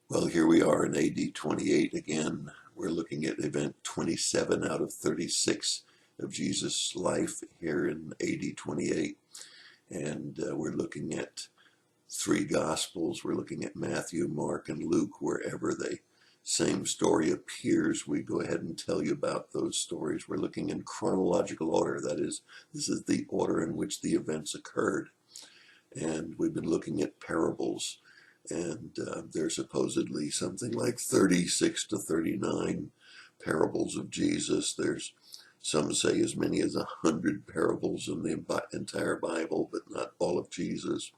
Well, here we are in AD 28 again. We're looking at event 27 out of 36 of Jesus' life here in AD 28. And we're looking at three Gospels. We're looking at Matthew, Mark, and Luke. Wherever the same story appears, we go ahead and tell you about those stories. We're looking in chronological order. That is, this is the order in which the events occurred. And we've been looking at parables. And there's supposedly something like 36 to 39 parables of Jesus. There's some say as many as 100 parables in the entire Bible, but not all of Jesus.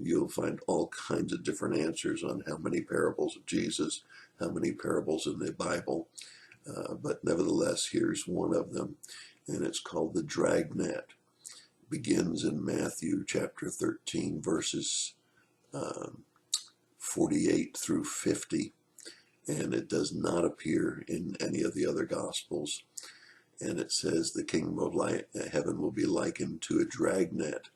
You'll find all kinds of different answers on how many parables of Jesus, how many parables in the Bible. But nevertheless, here's one of them, and it's called the Dragnet. It begins in Matthew chapter 13, verses 48 through 50, and it does not appear in any of the other Gospels. And it says, the kingdom of heaven will be likened to a dragnet,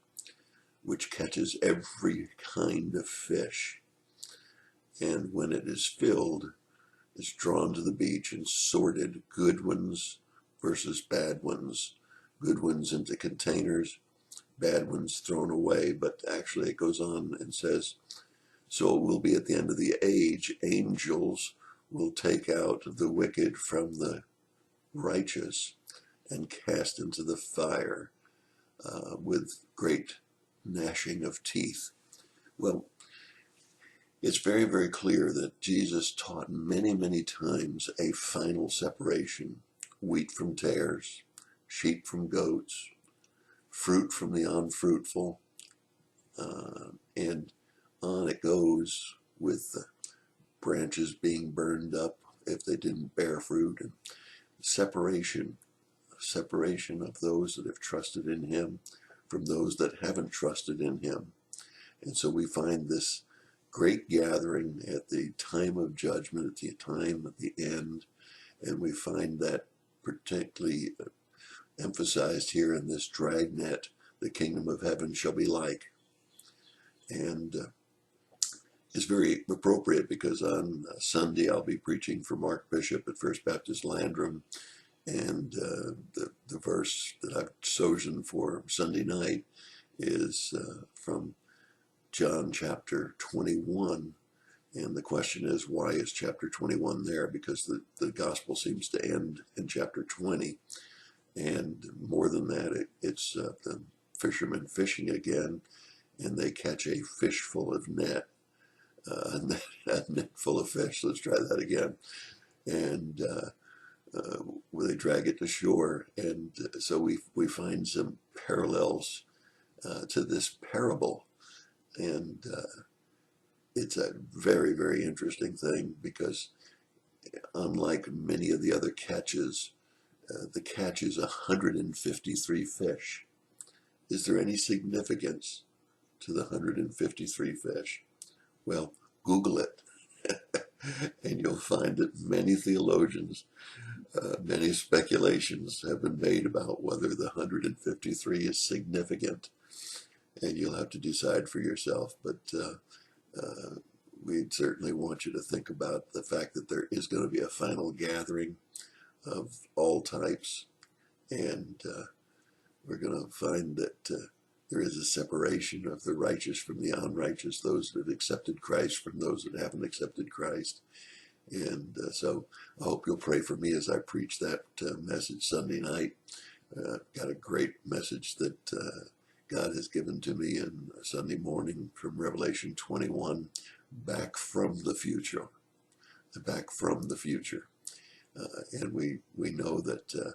which catches every kind of fish. And when it is filled, it's drawn to the beach and sorted, good ones versus bad ones, good ones into containers, bad ones thrown away. But actually it goes on and says, so it will be at the end of the age, angels will take out the wicked from the righteous and cast into the fire with great gnashing of teeth. Well, it's very, very clear that Jesus taught many, many times a final separation: wheat from tares, sheep from goats, fruit from the unfruitful, and on it goes, with the branches being burned up if they didn't bear fruit, and separation of those that have trusted in him from those that haven't trusted in him. And so we find this great gathering at the time of judgment, at the time of the end, and we find that particularly emphasized here in this dragnet: the kingdom of heaven shall be like. And is very appropriate because on Sunday I'll be preaching for Mark Bishop at First Baptist Landrum, and the verse that I've chosen for Sunday night is from John chapter 21, and the question is, why is chapter 21 there? Because the gospel seems to end in chapter 20, and more than that, it's the fishermen fishing again, and they catch a fish full of net. A net full of fish. Let's try that again. And they drag it to shore. And so we find some parallels to this parable. And it's a very, very interesting thing, because unlike many of the other catches, the catch is 153 fish. Is there any significance to the 153 fish? Well, Google it, and you'll find that many theologians, many speculations have been made about whether the 153 is significant, and you'll have to decide for yourself. But we certainly want you to think about the fact that there is going to be a final gathering of all types, and we're going to find that there is a separation of the righteous from the unrighteous, those that have accepted Christ from those that haven't accepted Christ. And so I hope you'll pray for me as I preach that message Sunday night. Got a great message that God has given to me on Sunday morning from Revelation 21, back from the future. Back from the future. And we know that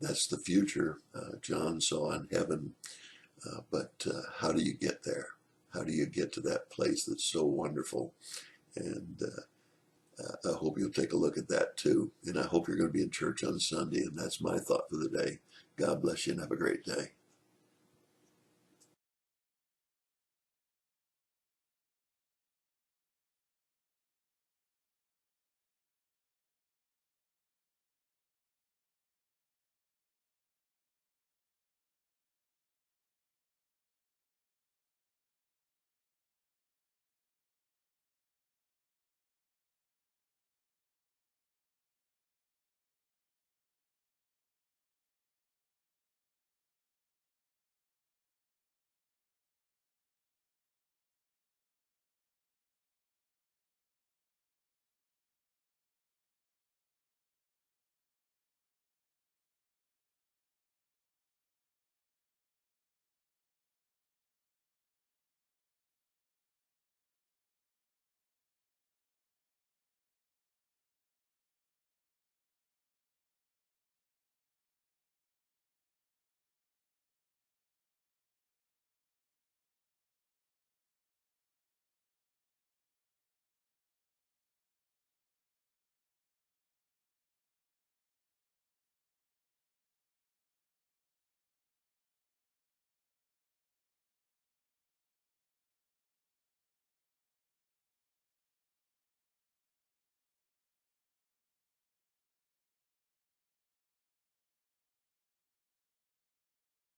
that's the future John saw in heaven. But how do you get there? How do you get to that place that's so wonderful? And I hope you'll take a look at that too. And I hope you're going to be in church on Sunday. And that's my thought for the day. God bless you and have a great day.